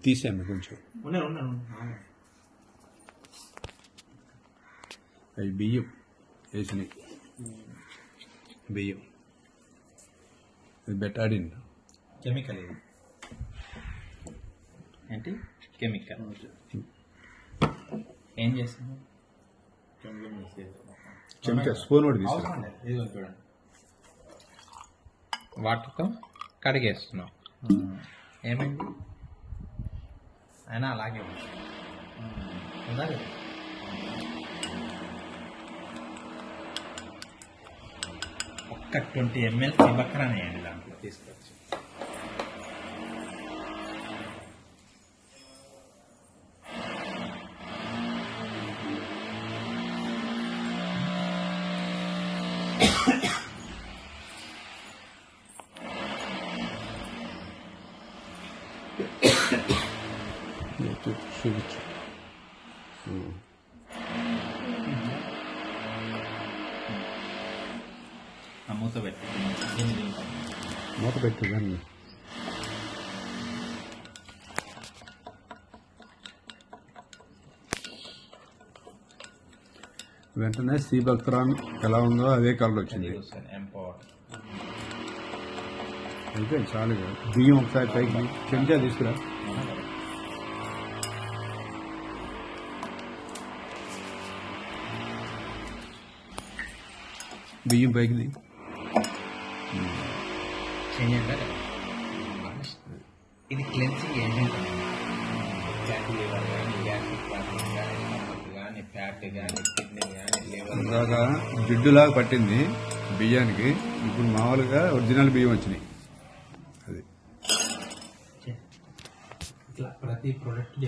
తీసాము కొంచెం. అవి బియ్యం వేసినాయి. బియ్యం ఇది బెటాడిన్ కెమికల్. ఏంటి కెమికల్? ఏం చేస్తాను? చెంచా స్పూన్ కూడా తీసుకురా. చూడండి, వాటర్తో కడిగేస్తున్నాం. ఏమైంది? అయినా అలాగే ఉందా లేదా? ఒక్క 20 ml చిబక్కరాని వేయండి దాంట్లో తీసుకొచ్చి. చూపించు. మూత పెట్టి మూత పెట్టు దాన్ని. వెంటనే సీబక్రాన్ ఎలా ఉందో అదే కలర్ వచ్చింది. అయితే చాలు. బియ్యం ఒకసారి పైకి చెంచా తీసుకురా. బియ్యం పైకి ఇది క్లెన్సింగ్ ఏజెంట్. ఫ్యాటీ లివర్ కానీ, గ్యాస్ట్రిక్ ప్రాబ్లమ్ కానీ, ఫ్యాట్ కానీ, కిడ్నీ కానీ, లివర్. ఇందాక జిడ్డులాగా పట్టింది బియ్యానికి. ఇప్పుడు మామూలుగా ఒరిజినల్ బియ్యం వచ్చినాయి. అది ఇట్లా ప్రతి ప్రోడక్ట్